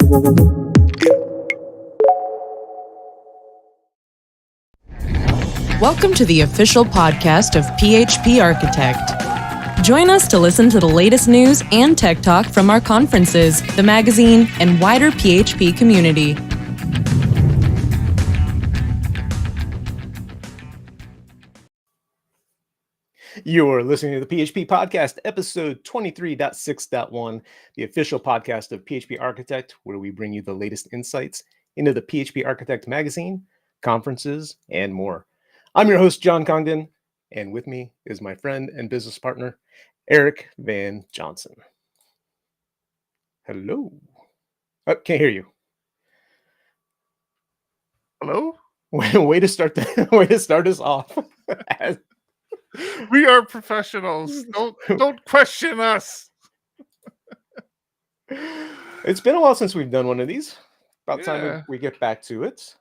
Welcome to the official podcast of PHP Architect. Join us to listen to the latest news and tech talk from our conferences, the magazine, and wider PHP community. You're listening to the PHP Podcast, episode 23.6.1, the official podcast of PHP Architect, where we bring you the latest insights into the PHP Architect magazine, conferences, and more. I'm your host, John Congdon, and with me is my friend and business partner, Eric Van Johnson. Hello. Oh, can't hear you. Hello? Way to start us off. We are professionals. Don't question us. It's been a while since we've done one of these. About time we get back to it.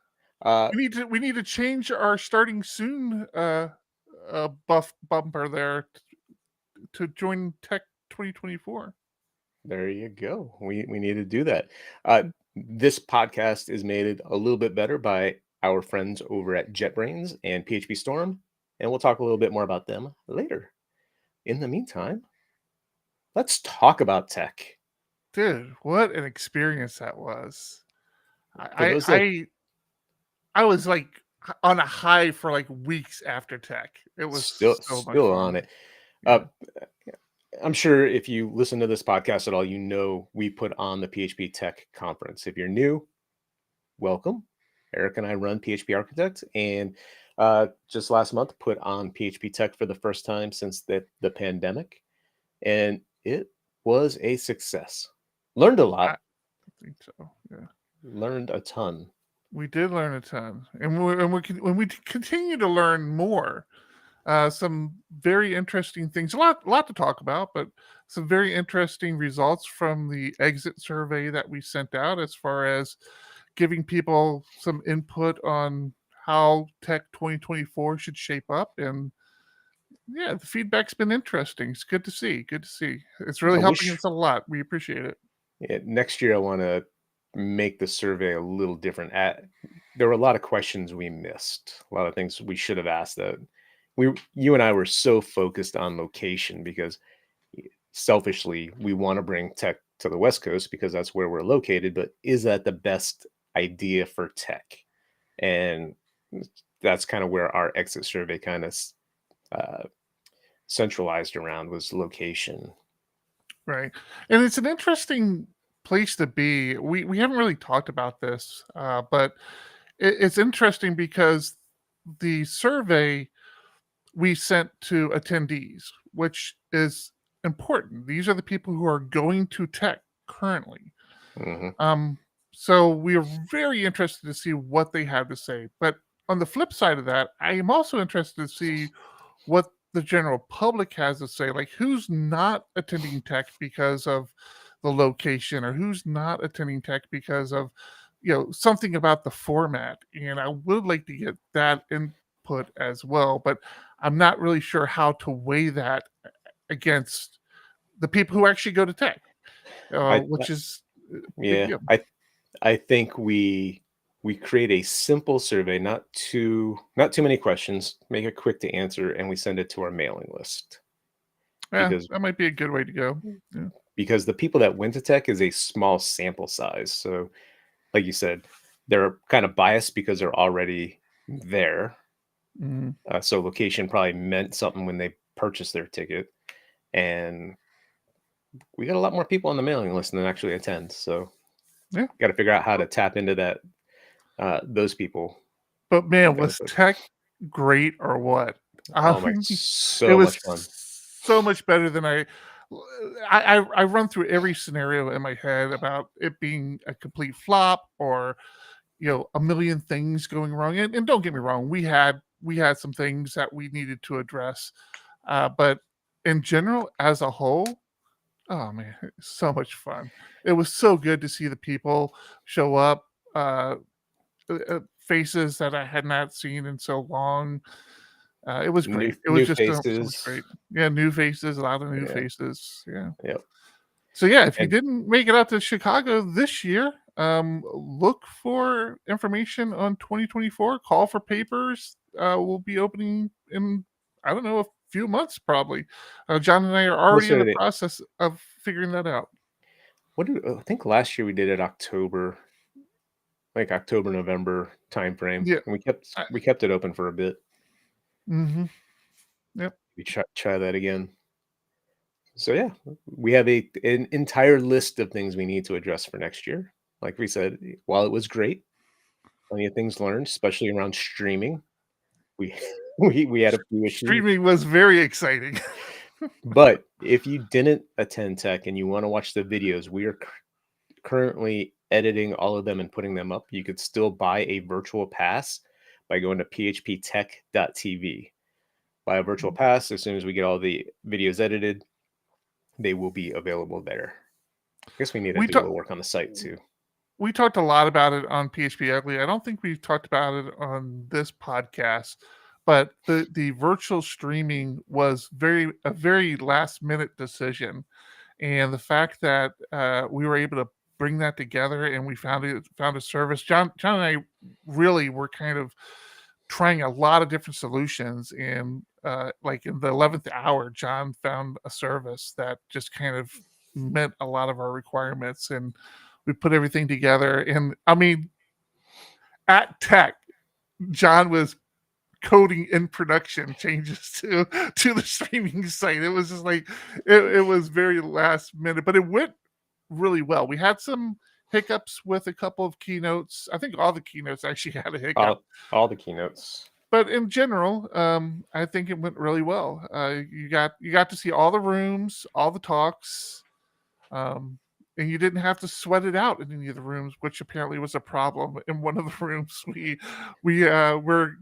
We need to change our starting soon buff bumper there to join Tech 2024. There you go. We need to do that. This podcast is made a little bit better by our friends over at JetBrains and PHP Storm, and we'll talk a little bit more about them later. In the meantime, let's talk about tech. Dude, what an experience that was. I was like on a high for like weeks after tech. It was still much fun. on it. I'm sure if you listen to this podcast at all, you know we put on the PHP Tech Conference. If you're new, welcome. Eric and I run PHP Architect, and just last month put on PHP Tech for the first time since the pandemic, and it was a success. Learned a lot. I think so. Yeah, learned a ton. We did learn a ton, and we continue to learn more. Some very interesting things. A lot to talk about, but some very interesting results from the exit survey that we sent out, as far as giving people some input on how Tech 2024 should shape up. And yeah, the feedback's been interesting. It's good to see. It's really helping us a lot. We appreciate it. Yeah, next year I want to make the survey a little different. There were a lot of questions we missed, a lot of things we should have asked that you and I were so focused on location, because selfishly we want to bring tech to the West Coast because that's where we're located, but is that the best idea for tech? And that's kind of where our exit survey kind of centralized around, was location. Right. And it's an interesting place to be. We haven't really talked about this, but it's interesting because the survey we sent to attendees, which is important. These are the people who are going to tech currently. Mm-hmm. So we are very interested to see what they have to say. But on the flip side of that, I am also interested to see what the general public has to say, like who's not attending tech because of the location, or who's not attending tech because of something about the format. And I would like to get that input as well, but I'm not really sure how to weigh that against the people who actually go to tech, which is I think we create a simple survey, not too many questions, make it quick to answer, and we send it to our mailing list. Yeah, that might be a good way to go. Yeah. Because the people that went to tech is a small sample size. So like you said, they're kind of biased because they're already there. Mm-hmm. So location probably meant something when they purchased their ticket. And we got a lot more people on the mailing list than actually attend. So yeah, got to figure out how to tap into that, those people. But man, was tech great or what? Oh my, so much fun. So much better than I run through every scenario in my head about it being a complete flop, or a million things going wrong. And don't get me wrong, we had some things that we needed to address, but in general, as a whole, oh man, so much fun. It was so good to see the people show up, faces that I had not seen in so long. It was great. It was just so much great. Yeah, new faces, a lot of new faces. Yeah. Yep. So yeah, if you didn't make it out to Chicago this year, look for information on 2024. Call for papers will be opening in, I don't know, a few months probably. John and I are already in the process of figuring that out. I think last year we did it October, like October, November timeframe. Yeah. And we kept it open for a bit. Mm-hmm. Yep. We try that again. So yeah, we have an entire list of things we need to address for next year. Like we said, while it was great, plenty of things learned, especially around streaming. We we had a few issues. Streaming was very exciting. But if you didn't attend tech and you want to watch the videos, we are currently editing all of them and putting them up. You could still buy a virtual pass by going to phptech.tv. Buy a virtual pass. As soon as we get all the videos edited, they will be available there. I guess we need to do a little work on the site too. We talked a lot about it on PHP Ugly. I don't think we've talked about it on this podcast, but the virtual streaming was a very last minute decision. And the fact that we were able to bring that together and we found a service. John and I really were kind of trying a lot of different solutions, and like in the 11th hour, John found a service that just kind of met a lot of our requirements, and we put everything together. And I mean, at Tech, John was coding in production changes to the streaming site. It was just like it was very last minute, but it went really well. We had some hiccups with a couple of keynotes. I think all the keynotes actually had a hiccup. All the keynotes. But in general, I think it went really well. You got to see all the rooms, all the talks, and you didn't have to sweat it out in any of the rooms, which apparently was a problem. In one of the rooms, we were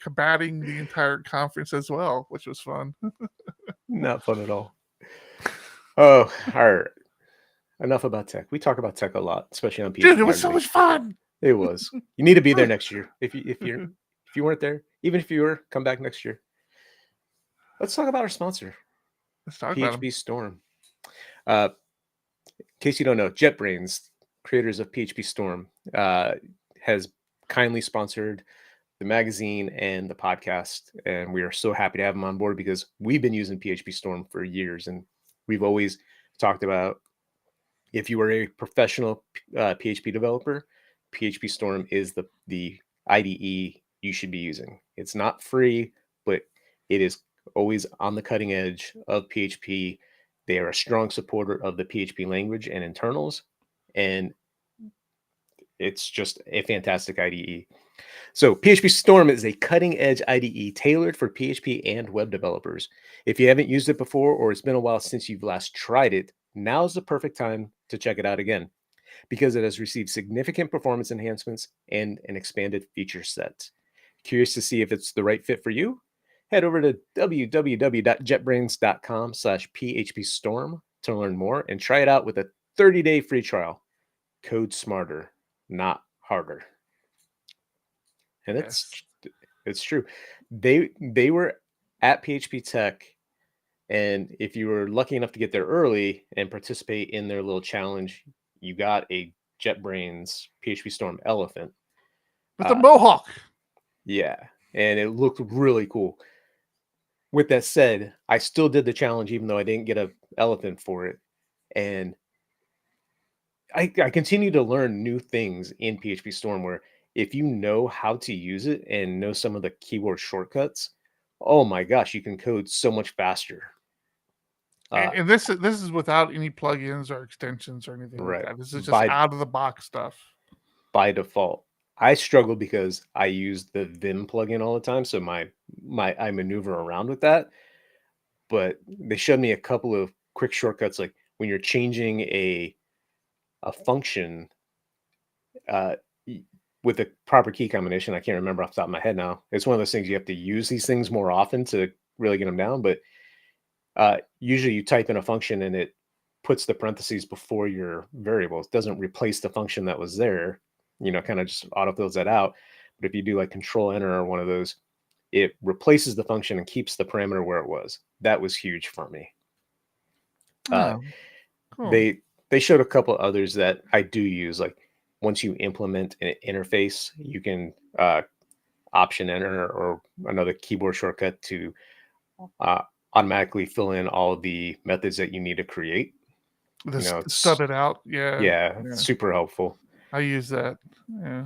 combating the entire conference as well, which was fun. Not fun at all. Oh, all right. Enough about tech. We talk about tech a lot, especially on PHP. Dude, it was so much fun. It was. You need to be there next year. If you weren't there, even if you were, come back next year. Let's talk about our sponsor. Let's talk about PHP Storm. In case you don't know, JetBrains, creators of PHP Storm, has kindly sponsored the magazine and the podcast, and we are so happy to have them on board because we've been using PHP Storm for years, and we've always talked about if you are a professional PHP developer, PHP Storm is the IDE you should be using. It's not free, but it is always on the cutting edge of PHP. They are a strong supporter of the PHP language and internals, and it's just a fantastic IDE. So PHP Storm is a cutting-edge IDE tailored for PHP and web developers. If you haven't used it before or it's been a while since you've last tried it, now's the perfect time to check it out again because it has received significant performance enhancements and an expanded feature set. Curious to see if it's the right fit for you? Head over to www.jetbrains.com/phpstorm to learn more and try it out with a 30-day free trial. Code smarter, not harder. And it's true. They were at PHP Tech, and if you were lucky enough to get there early and participate in their little challenge, you got a JetBrains PHP Storm elephant with the mohawk. Yeah, and it looked really cool. With that said, I still did the challenge even though I didn't get an elephant for it, and I continue to learn new things in PHP Storm where if you know how to use it and know some of the keyboard shortcuts, oh my gosh, you can code so much faster. And this is without any plugins or extensions or anything like that. This is just out of the box stuff. By default. I struggle because I use the Vim plugin all the time, so I maneuver around with that. But they showed me a couple of quick shortcuts, like when you're changing a function with a proper key combination. I can't remember off the top of my head now. It's one of those things you have to use these things more often to really get them down. But usually you type in a function and it puts the parentheses before your variable. It doesn't replace the function that was there, kind of just autofills that out. But if you do like Control Enter or one of those, it replaces the function and keeps the parameter where it was. That was huge for me. Cool. They showed a couple others that I do use, like once you implement an interface, you can option enter or another keyboard shortcut to automatically fill in all the methods that you need to create. It's Stub it out. Yeah. super helpful. I use that. Yeah.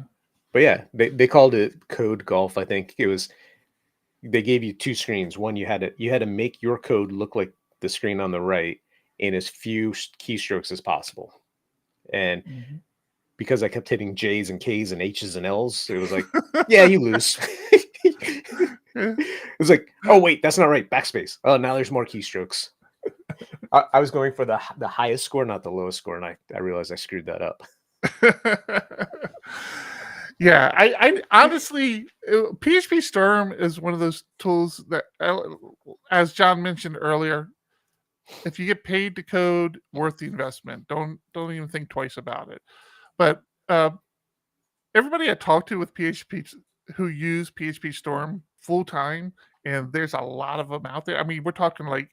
But yeah, they called it code golf. I think it was. They gave you two screens. One, you had to make your code look like the screen on the right in as few keystrokes as possible. And because I kept hitting J's and K's and H's and L's, it was like, yeah, you lose. It was like, oh wait, that's not right. Backspace. Oh, now there's more keystrokes. I was going for the highest score, not the lowest score, and I realized I screwed that up. Yeah, I honestly, PHP Storm is one of those tools that, as John mentioned earlier, if you get paid to code, worth the investment. Don't even think twice about it. But everybody I talked to with PHP who use PHP Storm full time, and there's a lot of them out there. I mean, we're talking like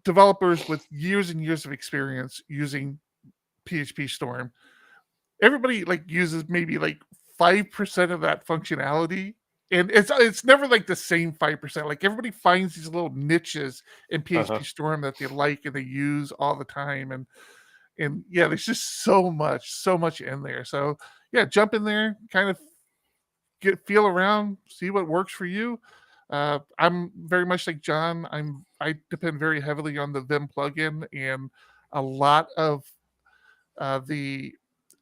developers with years and years of experience using PHP Storm. Everybody like uses maybe like 5% of that functionality, and it's never like the same 5%. Like everybody finds these little niches in PHP Storm that they like and they use all the time, and yeah, there's just so much in there. So yeah, jump in there, kind of feel around, see what works for you. I'm very much like John. I depend very heavily on the Vim plugin, and a lot of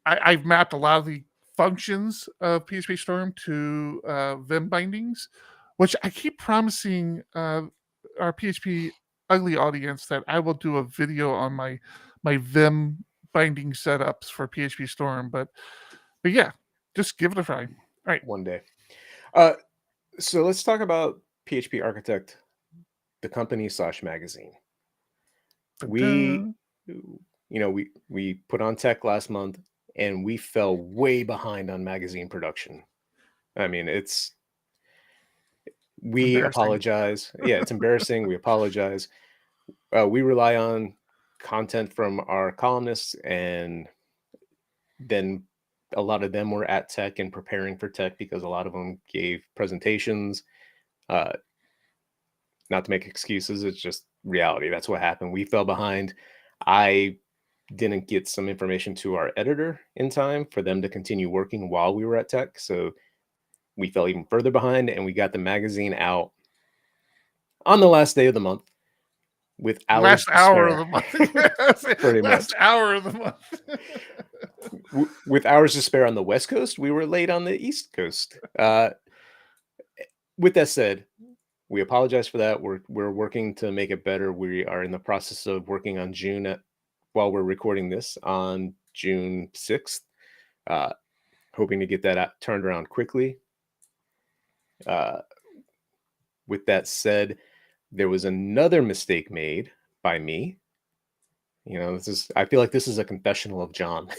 I've mapped a lot of the functions of PHP Storm to Vim bindings, which I keep promising our PHP Ugly audience that I will do a video on my Vim binding setups for PHP Storm. But yeah, just give it a try. All right, one day. So let's talk about PHP Architect, the company / magazine. We put on tech last month, and we fell way behind on magazine production. I mean, we apologize. Yeah, it's embarrassing. We apologize. We rely on content from our columnists, and then a lot of them were at tech and preparing for tech because a lot of them gave presentations. Not to make excuses, it's just reality. That's what happened. We fell behind. I didn't get some information to our editor in time for them to continue working while we were at tech. So we fell even further behind, and we got the magazine out on the last day of the month with hours last hour of the month. Pretty last much. hour of the month. With hours to spare on the West Coast, we were late on the East Coast. With that said, we apologize for that. We're working to make it better. We are in the process of working on while we're recording this on June 6th, hoping to get that turned around quickly. With that said, there was another mistake made by me. I feel like this is a confessional of John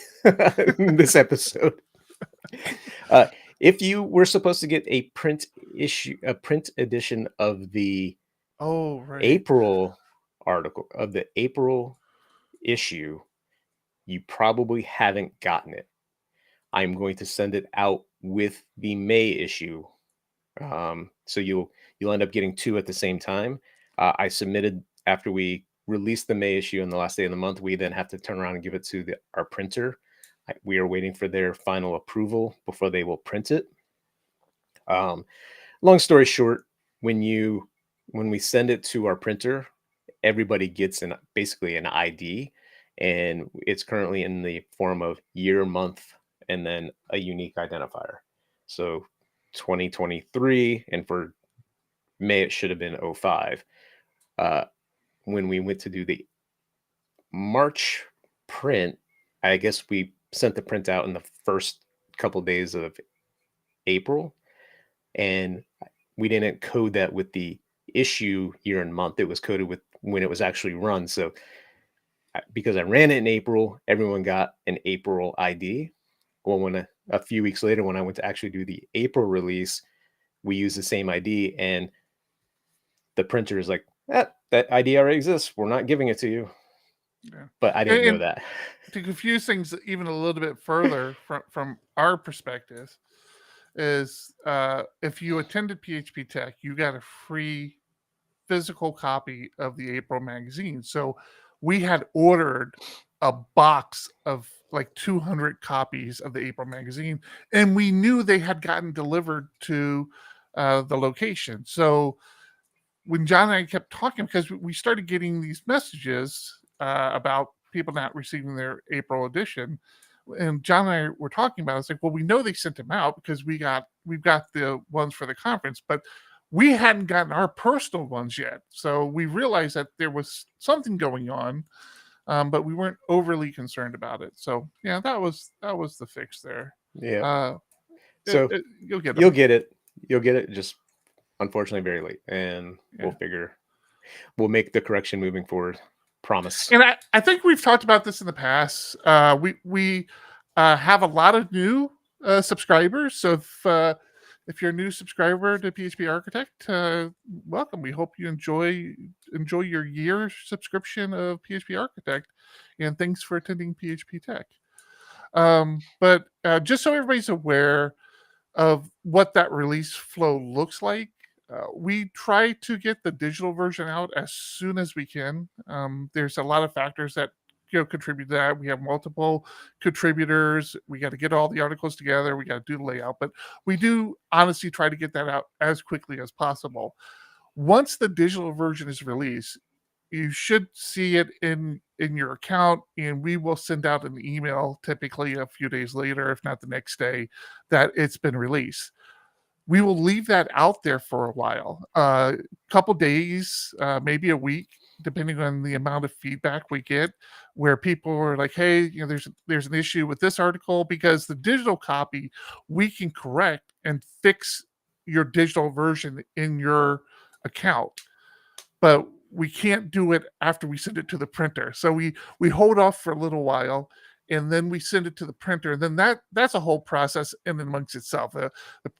in this episode. If you were supposed to get a print edition of the April article, of the April issue, you probably haven't gotten it. I'm going to send it out with the May issue. So you'll end up getting two at the same time. I submitted after we released the May issue on the last day of the month. We then have to turn around and give it to our printer. We are waiting for their final approval before they will print it. Long story short, when we send it to our printer, everybody gets basically an ID, and it's currently in the form of year, month, and then a unique identifier. So 2023, and for May it should have been 05. When we went to do the March print, I guess we sent the print out in the first couple days of April, and we didn't code that with the issue year and month. It was coded with when it was actually run. So because I ran it in April, everyone got an April ID. Well, when a few weeks later, when I went to actually do the April release, we used the same ID, and the printer is like, that ID already exists. We're not giving it to you. Yeah. but I didn't know And that. to confuse things even a little bit further from our perspective is if you attended PHP Tech, you got a free physical copy of the April magazine. So we had ordered a box of like 200 copies of the April magazine, and we knew they had gotten delivered to the location. So when John and I kept talking, because we started getting these messages about people not receiving their April edition, and John and I were talking about it, it's like, well, we know they sent them out because we've got the ones for the conference, but we hadn't gotten our personal ones yet. So we realized that there was something going on, but we weren't overly concerned about it. So yeah, that was the fix there. Yeah. Uh, So you'll get them. you'll get it. You'll get it. Just unfortunately very late, and Yeah. we'll make the correction moving forward. Promise. And I think we've talked about this in the past. We have a lot of new subscribers. So if you're a new subscriber to PHP Architect, welcome. We hope you enjoy your year subscription of PHP Architect, and thanks for attending PHP Tech. But just so everybody's aware of what that release flow looks like, we try to get the digital version out as soon as we can. There's a lot of factors that contribute to that. We have multiple contributors. We got to get all the articles together. We got to do the layout, but we do honestly try to get that out as quickly as possible. Once the digital version is released, you should see it in your account, and we will send out an email typically a few days later, if not the next day, that it's been released. We will leave that out there for a while, a couple days, maybe a week, depending on the amount of feedback we get, where people are like, hey, there's an issue with this article, because the digital copy we can correct and fix your digital version in your account, but we can't do it after we send it to the printer. So we hold off for a little while, and then we send it to the printer, and then that's a whole process in and amongst itself.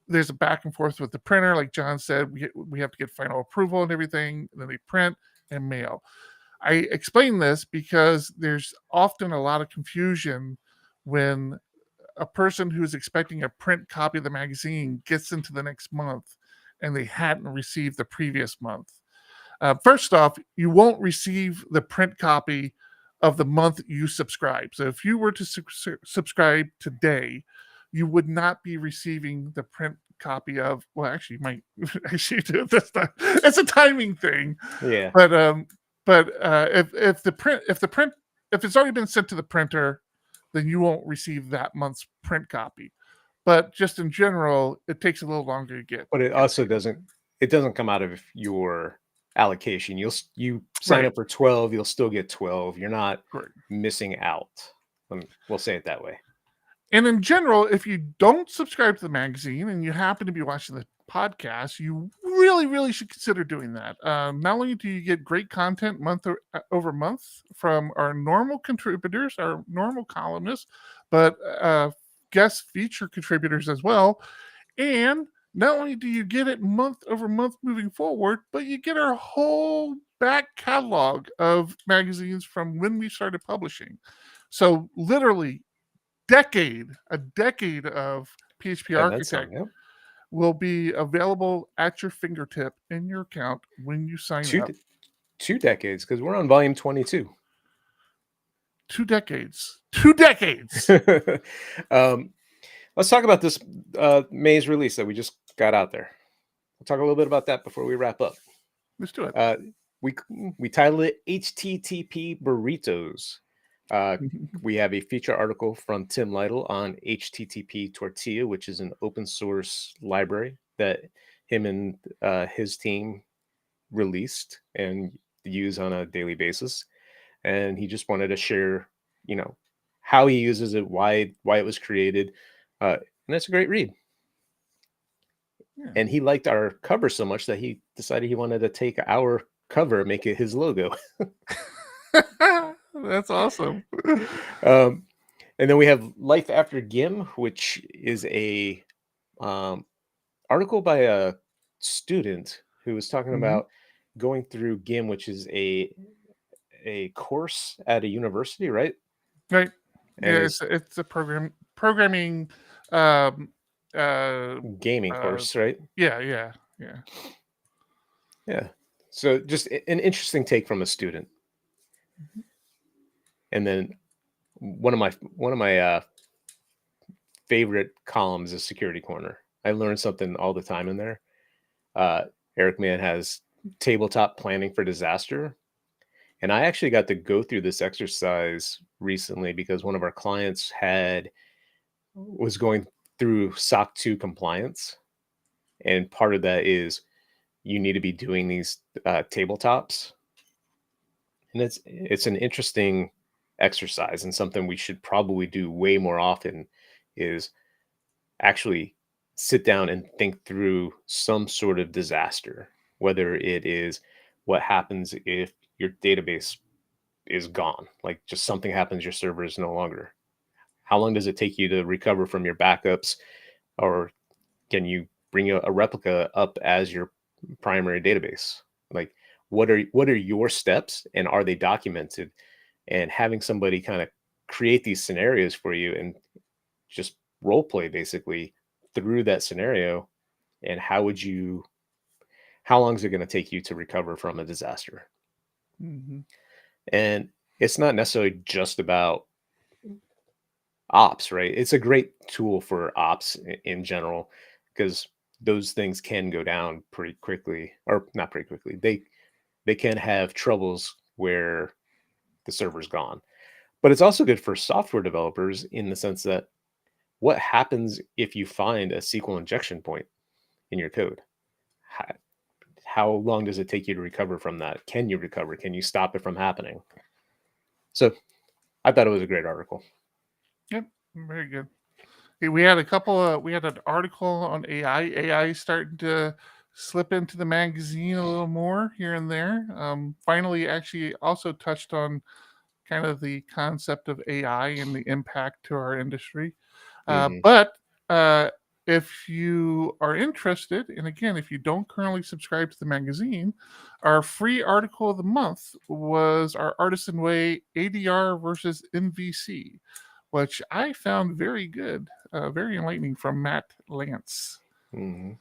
There's a back and forth with the printer, like John said. We have to get final approval and everything, and then they print and mail. I explain this because there's often a lot of confusion when a person who's expecting a print copy of the magazine gets into the next month and they hadn't received the previous month. First off, you won't receive the print copy of the month you subscribe. So if you were to subscribe today, you would not be receiving the print copy of, well, actually, you might actually do it this time. It's a timing thing. Yeah. But if it's already been sent to the printer, then you won't receive that month's print copy. But just in general, it takes a little longer to get. But it also doesn't come out of your allocation. You sign Right. up for 12, you'll still get 12. You're not Correct. missing out. We'll say it that way. And in general, if you don't subscribe to the magazine and you happen to be watching the podcast, you really, really should consider doing that. Not only do you get great content month over month from our normal contributors, our normal columnists, but guest feature contributors as well. And not only do you get it month over month moving forward, but you get our whole back catalog of magazines from when we started publishing. So literally a decade of PHP Architect will be available at your fingertip in your account when you sign up. 2 decades, because we're on volume 22. 2 decades. 2 decades. Let's talk about this May's release that we just got out there. We'll talk a little bit about that before we wrap up. Let's do it. We titled it HTTP Burritos. We have a feature article from Tim Lytle on HTTP Tortilla, which is an open source library that him and his team released and use on a daily basis. And he just wanted to share, how he uses it, why it was created. And that's a great read. Yeah. And he liked our cover so much that he decided he wanted to take our cover and make it his logo. That's awesome. And then we have Life After GIM, which is a article by a student who was talking about going through GIM, which is a course at a university, right? Right. And Yeah, it's it's a programming um gaming uh course, right? yeah. Yeah. So just an interesting take from a student. And then one of my favorite columns is Security Corner. I learn something all the time in there. Uh, Eric Mann has tabletop planning for disaster. And I actually got to go through this exercise recently because one of our clients was going through SOC 2 compliance. And part of that is you need to be doing these tabletops. And it's an interesting exercise, and something we should probably do way more often is actually sit down and think through some sort of disaster, whether it is what happens if your database is gone, like just something happens, your server is no longer. How long does it take you to recover from your backups? Or can you bring a replica up as your primary database? Like, what are your steps, and are they documented? And having somebody kind of create these scenarios for you and just role play basically through that scenario. And how long is it going to take you to recover from a disaster? Hmm. And it's not necessarily just about ops, right? It's a great tool for ops in general, because those things can go down pretty quickly, or not pretty quickly. They can have troubles where the server's gone. But it's also good for software developers in the sense that what happens if you find a SQL injection point in your code? How, how long does it take you to recover from that? Can you recover? Can you stop it from happening? So I thought it was a great article. Yep, very good. Hey, we had an article on AI. AI is starting to slip into the magazine a little more here and there. Finally, actually, also touched on kind of the concept of AI and the impact to our industry. Hmm. But if you are interested, and again, if you don't currently subscribe to the magazine, our free article of the month was our Artisan Way ADR versus MVC, which I found very good, very enlightening from Matt Lance. Hmm.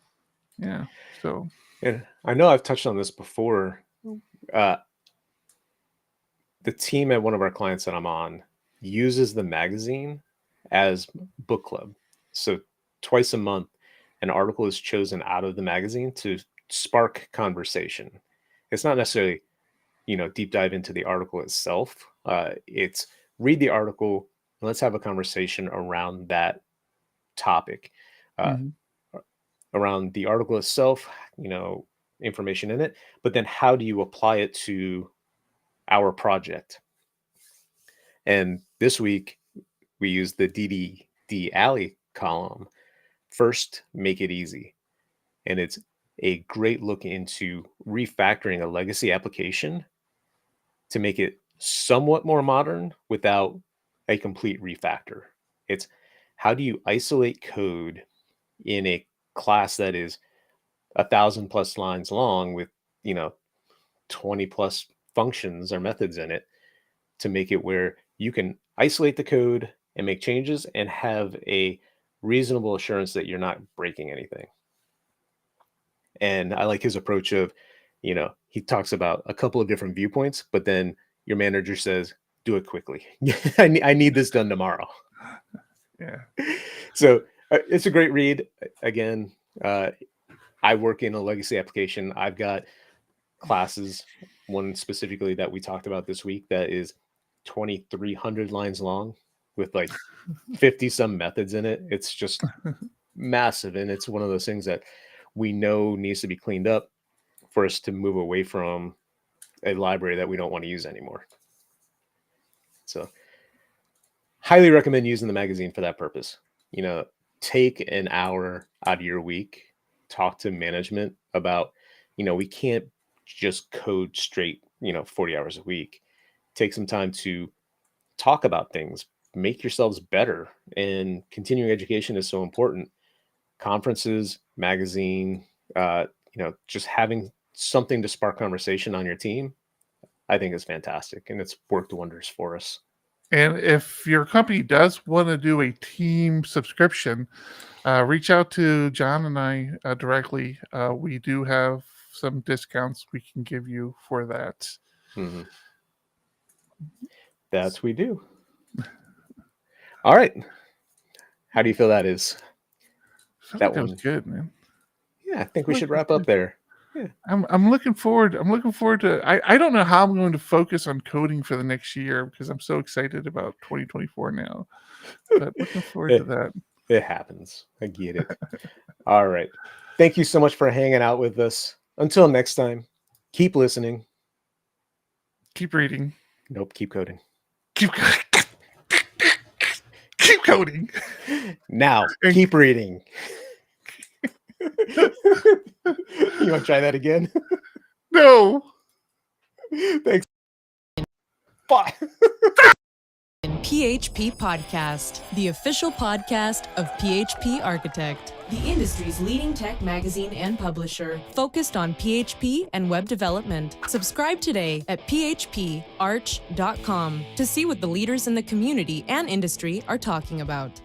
Yeah. So, And I know I've touched on this before. Uh, the team at one of our clients that I'm on uses the magazine as book club. So twice a month, an article is chosen out of the magazine to spark conversation. It's not necessarily, deep dive into the article itself. It's read the article and let's have a conversation around that topic, uh, mhm. around the article itself, information in it, but then how do you apply it to our project? And this week we used the DDD Alley column. First, make it easy. And it's a great look into refactoring a legacy application to make it somewhat more modern without a complete refactor. It's how do you isolate code in a class that is 1,000 plus lines long with, you know, 20 plus functions or methods in it, to make it where you can isolate the code and make changes and have a reasonable assurance that you're not breaking anything. And I like his approach of, he talks about a couple of different viewpoints, but then your manager says, do it quickly. I need this done tomorrow. Yeah. So it's a great read. Again, I work in a legacy application. I've got classes, one specifically that we talked about this week that is 2,300 lines long with like 50 some methods in it. It's just massive. And it's one of those things that we know needs to be cleaned up for us to move away from a library that we don't want to use anymore. So highly recommend using the magazine for that purpose. Take an hour out of your week, talk to management about, we can't just code straight, 40 hours a week. Take some time to talk about things, make yourselves better. And continuing education is so important. Conferences, magazine, just having something to spark conversation on your team. I think is fantastic, and it's worked wonders for us. And if your company does want to do a team subscription, reach out to John and I directly. We do have some discounts we can give you for that. Mm-hmm. That's we do. All right. How do you feel that is? That was good, man. Yeah, I think we should wrap up there. Yeah. I'm looking forward. I'm looking forward to. I don't know how I'm going to focus on coding for the next year because I'm so excited about 2024 now. But looking forward to that. It happens. I get it. All right. Thank you so much for hanging out with us. Until next time, keep listening. Keep reading. Nope. Keep coding. Keep coding. Now, keep reading. You want to try that again? No. Thanks. Bye. PHP Podcast, the official podcast of PHP Architect, the industry's leading tech magazine and publisher, focused on PHP and web development. Subscribe today at phparch.com to see what the leaders in the community and industry are talking about.